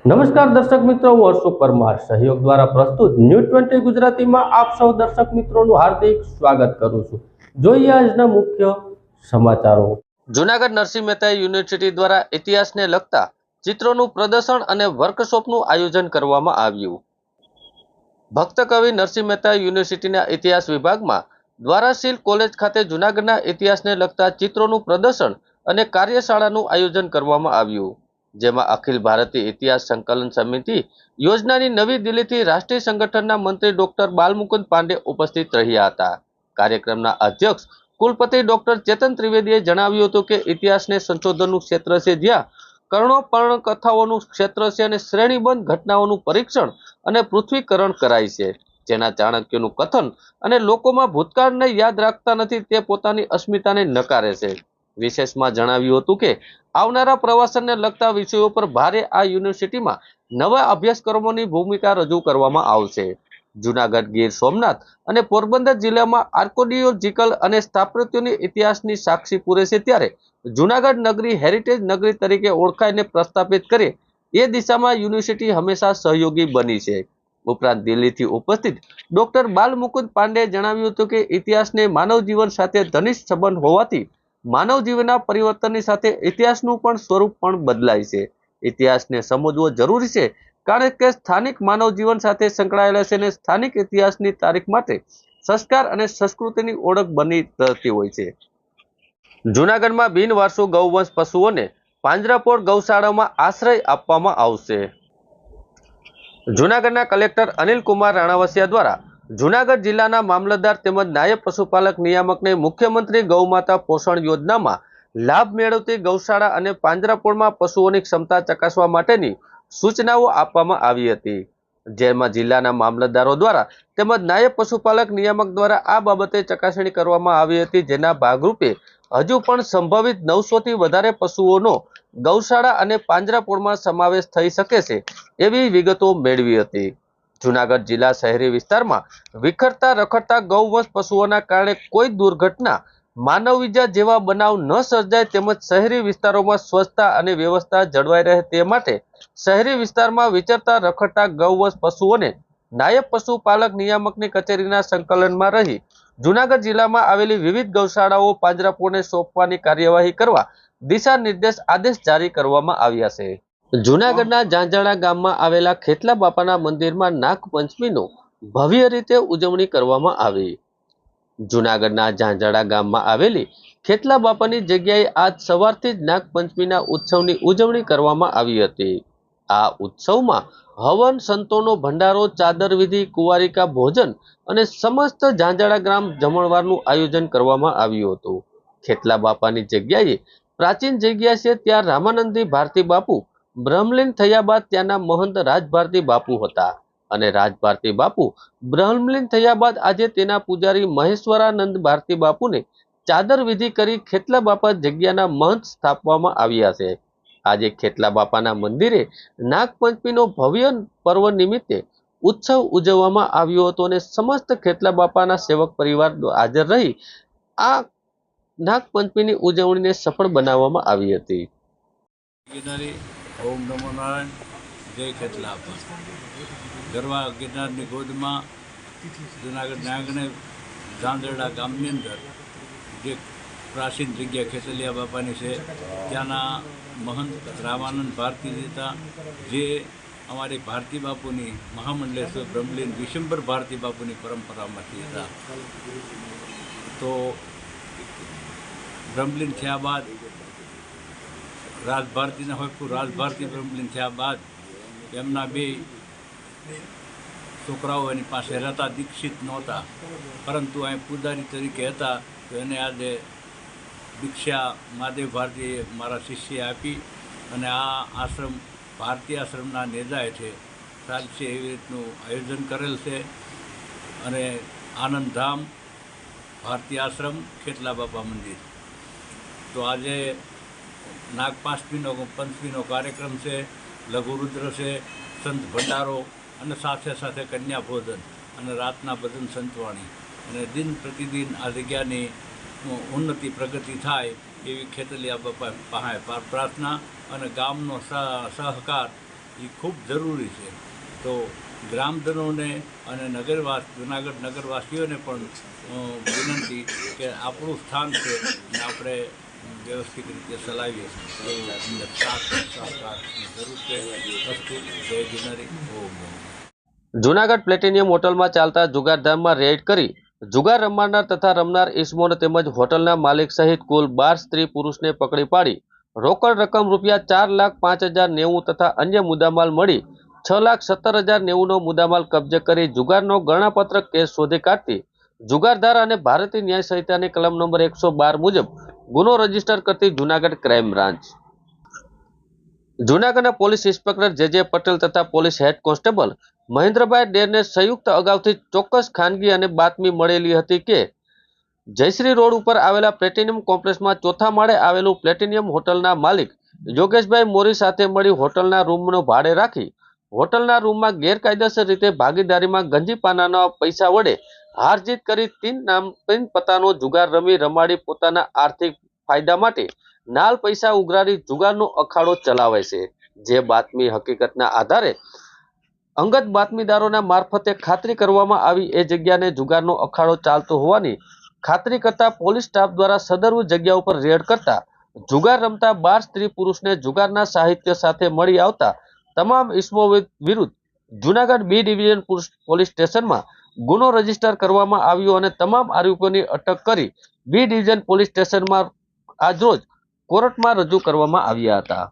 નમસ્કાર દર્શક મિત્રો, હું અશોક પરમાર સહયોગ દ્વારા પ્રસ્તુત ન્યૂઝ 20 ગુજરાતીમાં આપ સૌ દર્શક મિત્રોનું હાર્દિક સ્વાગત કરું છું। જોઈએ આજના મુખ્ય સમાચારો। જૂનાગઢ નરસિંહ મહેતા યુનિવર્સિટી દ્વારા ઇતિહાસને લગતા ચિત્રોનું પ્રદર્શન અને વર્કશોપનું આયોજન કરવામાં આવ્યું। ભક્ત કવિ નરસિંહ મહેતા યુનિવર્સિટીના ઇતિહાસ વિભાગમાં દ્વારાશીલ કોલેજ ખાતે જૂનાગઢના ઇતિહાસને લગતા ચિત્રોનું પ્રદર્શન અને કાર્યશાળાનું આયોજન કરવામાં આવ્યું, જેમાં અખિલ ભારતીય ઇતિહાસ સંકલન સમિતિ યોજનાની નવી દિલ્હીથી રાષ્ટ્રીય સંગઠનના મંત્રી ડોક્ટર બાલમુકુંદ પાંડે ઉપસ્થિત રહ્યા હતા। કાર્યક્રમના અધ્યક્ષ કુલપતિ ડોક્ટર ચેતન ત્રિવેદીએ જણાવ્યું હતું કે ઇતિહાસને સંશોધનનું ક્ષેત્ર છે, જ્યાં કર્ણોપર્ણ કથાઓનું ક્ષેત્ર છે અને શ્રેણીબદ્ધ ઘટનાઓનું પરીક્ષણ અને પૃથ્વીકરણ કરાય છે, જેના ચાણક્યનું કથન અને લોકોમાં ભૂતકાળને યાદ રાખતા નથી, તે પોતાની અસ્મિતાને નકારે છે। વિશેષમાં જણાવ્યું હતું કે આવનારા પ્રવાસનને લગતા વિષયો પર ભારે આ યુનિવર્સિટીમાં નવા અભ્યાસક્રમોની ભૂમિકા રજૂ કરવામાં આવશે। જૂનાગઢ, ગીર સોમનાથ અને પોરબંદર જિલ્લામાં આર્કોડિયોલોજીકલ અને સ્થાપત્યોની ઇતિહાસની સાક્ષી પૂરે છે, ત્યારે જૂનાગઢ નગરી હેરિટેજ નગરી તરીકે ઓળખાઈને પ્રસ્થાપિત કરે એ દિશામાં યુનિવર્સિટી હંમેશા સહયોગી બની છે। ઉપરાંત દિલ્હીથી ઉપસ્થિત ડોક્ટર બાલમુકુંદ પાંડેએ જણાવ્યું હતું કે ઇતિહાસને માનવ જીવન સાથે ઘનિષ્ઠ સંબંધ હોવાથી માનવ જીવનના પરિવર્તનની સાથે ઇતિહાસનું પણ સ્વરૂપ પણ બદલાય છે। ઇતિહાસને સમજવો જરૂરી છે, કારણ કે સ્થાનિક માનવ જીવન સાથે સંકળાયેલા છે અને સ્થાનિક ઇતિહાસની તારીખ માટે સંસ્કાર અને સંસ્કૃતિની ઓળખ બની રહેતી હોય છે। જૂનાગઢમાં બિનવારસુ ગૌવંશ પશુઓને પાંજરાપોળ ગૌશાળામાં આશ્રય આપવામાં આવશે। જૂનાગઢના કલેક્ટર અનિલ કુમાર રાણાવસિયા દ્વારા જૂનાગઢ જિલ્લાના મામલતદાર તેમજ નાયબ પશુપાલક નિયામકને મુખ્યમંત્રી ગૌમાતા પોષણ યોજનામાં લાભ મેળવતી ગૌશાળા અને પાંજરાપોળમાં પશુઓની ક્ષમતા ચકાસવા માટેની સૂચનાઓ આપવામાં આવી હતી, જેમાં જિલ્લાના મામલતદારો દ્વારા તેમજ નાયબ પશુપાલક નિયામક દ્વારા આ બાબતે ચકાસણી કરવામાં આવી હતી, જેના ભાગરૂપે હજુ પણ સંભવિત 900 થી વધારે પશુઓનો ગૌશાળા અને પાંજરાપોળમાં સમાવેશ થઈ શકે છે એવી વિગતો મેળવી હતી। જૂનાગઢ જિલ્લા શહેરી વિસ્તારમાં વિખરતા રખડતા ગૌવંશ પશુઓના કારણે કોઈ દુર્ઘટના, માનવ ઈજા જેવા બનાવ ન સર્જાય તેમજ શહેરી વિસ્તારોમાં સ્વચ્છતા અને વ્યવસ્થા જળવાઈ રહે તે માટે શહેરી વિસ્તારમાં વિચરતા રખડતા ગૌવંશ પશુઓને નાયબ પશુપાલક નિયામકની કચેરીના સંકલનમાં રહી જૂનાગઢ જિલ્લામાં આવેલી વિવિધ ગૌશાળાઓ પાંજરાપોળને સોંપવાની કાર્યવાહી કરવા દિશા નિર્દેશ આદેશ જારી કરવામાં આવ્યા છે। જૂનાગઢના ઝાંઝાણા ગામમાં આવેલા ખેતલા બાપાના મંદિરમાં નાગપંચમીનો ભવ્ય રીતે ઉજવણી કરવામાં આવી। જૂનાગઢના ઝાંઝાણા ગામમાં આવેલી ખેતલા બાપાની જગ્યાએ આજ સવારથી જ નાગપંચમીના ઉત્સવની ઉજવણી કરવામાં આવી હતી। આ ઉત્સવમાં હવન, સંતોનો ભંડારો, ચાદર વિધિ, કુંવારિકા ભોજન અને સમસ્ત ઝાંઝાણા ગ્રામ જમણવારનું આયોજન કરવામાં આવ્યું હતું। ખેતલા બાપાની જગ્યાએ પ્રાચીન જગ્યા છે, ત્યાં રામાનંદી ભારતી બાપુ બ્રહ્મલીન થયા બાદ ત્યાંના મહંત રાજભારતી બાપુ હતા અને રાજભારતી બાપુ બ્રહ્મલીન થયા બાદ આજે તેના પૂજારી મહેશ્વરાનંદ ભારતી બાપુને ચાદર વિધિ કરી ખેતલા બાપા જગ્યાના મહંત સ્થાપવામાં આવ્યા છે। આજે ખેતલા બાપાના મંદિરે નાગપંચમીનો ભવ્ય પર્વ નિમિત્તે ઉત્સવ ઉજવવામાં આવ્યો હતો અને સમસ્ત ખેતલા બાપાના સેવક પરિવાર હાજર રહી આ નાગપંચમીની ઉજવણીને સફળ બનાવવામાં આવી હતી। ઓમ નમો નારાયણ, જય ખેતલા બાપા। ગરવા ગિરનારની ગોદમાં જૂનાગઢના આંગણે ઝાંઝરડા ગામની અંદર જે પ્રાચીન જગ્યા ખેતલિયા બાપાની છે, ત્યાંના મહંત રામાનંદ ભારતી હતા, જે અમારી ભારતી બાપુની મહામંડલેશ્વર બ્રહ્મલીન વિશંબર ભારતી બાપુની પરંપરામાંથી હતા। તો બ્રહ્મલીન થયા બાદ રાજભારતીના હોય રાજભારતી બ્રહ્મલીન થયા બાદ એમના બે છોકરાઓ એની પાસે રહેતા, દીક્ષિત નહોતા, પરંતુ અહીં પૂજારી તરીકે હતા, તો એને આજે દીક્ષા મહાદેવ ભારતીએ મારા શિષ્યએ આપી અને આ આશ્રમ ભારતીય આશ્રમના નેજા હેઠે ચાલશે એવી રીતનું આયોજન કરેલ છે। અને આનંદધામ ભારતીય આશ્રમ ખેતલા બાપા મંદિર, તો આજે નાગપંચમીનો કાર્યક્રમ છે, લઘુરુદ્ર છે, સંત ભંડારો અને સાથે સાથે કન્યા ભોજન અને રાતના ભજન સંતવાણી, અને દિન પ્રતિદિન આ જગ્યાની ઉન્નતિ પ્રગતિ થાય એવી ખેતલિયા બાપા પાસે પ્રાર્થના અને ગામનો સહકાર એ ખૂબ જરૂરી છે. તો ગ્રામજનોને અને જુનાગઢ નગરવાસીઓને પણ વિનંતી કે આપણું સ્થાન છે ને આપણે વ્યવસ્થિત રીતે ચલાવીએ તો અમને સાથ સહકારની જરૂર છે. અસ્તુ જય ગિરનારી. ઓમ. જૂનાગઢ પ્લેટિનિયમ હોટલમાં ચાલતા જુગારધામમાં રેડ કરી જુગાર રમનાર તથા રમનાર ઇસમોને તેમજ હોટલના માલિક સહિત કુલ 12 સ્ત્રી પુરુષને પકડી પાડી રોકડ રકમ રૂપિયા 4,05,090 તથા અન્ય મુદ્દામાલ મળી 6,17,090 નો મુદ્દામાલ કબજે કરી જુગારનો ગણનાપત્ર કેસ શોધી કાઢતી જુગારધાર અને ભારતીય ન્યાય સંહિતાની કલમ નંબર 112 મુજબ ગુનો રજીસ્ટર કરતી જૂનાગઢ ક્રાઇમ બ્રાન્ચ. જૂનાગઢના પોલીસ ઇન્સ્પેક્ટર જે પટેલ તથા પોલીસ હેડ કોન્સ્ટેબલ મહેન્દ્રભાઈ ડેરને સંયુક્ત અગાઉથી ચોક્કસ ખાનગી અને બાતમી મળેલી હતી કે જયશ્રી રોડ ઉપર આવેલા પ્લેટિનિયમ કોમ્પ્લેક્સમાં ચોથા માળે આવેલું પ્લેટિનિયમ હોટલના માલિક યોગેશભાઈ મોરી સાથે મળી હોટલના રૂમનો ભાડે રાખી હોટલના રૂમમાં ગેરકાયદેસર રીતે ભાગીદારીમાં ગંજીપાનાના પૈસા વડે હારજીત કરી તીન પત્તાનો જુગાર રમાડી પોતાના આર્થિક ફાયદા માટે નાલ પૈસા ઉઘરાડી જુગારનો અખાડો ચલાવે છે. જે બાતમી હકીકતના આધારે અંગત બાતમીદારોના મારફતે ખાતરી કરવામાં આવી એ જગ્યાને જુગારનો અખાડો ચાલતો હોવાની ખાતરી કરતા પોલીસ સ્ટાફ દ્વારા સદરુ જગ્યા ઉપર રેડ કરતા જુગાર રમતા 12 સ્ત્રી પુરુષને જુગારના સાહિત્ય સાથે મળી આવતા તમામ ઇસમો વિરુદ્ધ જૂનાગઢ બી ડિવિઝન પોલીસ સ્ટેશનમાં ગુનો રજીસ્ટર કરવામાં આવ્યો અને તમામ આરોપીઓની અટક કરી બી ડિવિઝન પોલીસ સ્ટેશનમાં આજરોજ કોર્ટમાં રજૂ કરવામાં આવ્યા હતા.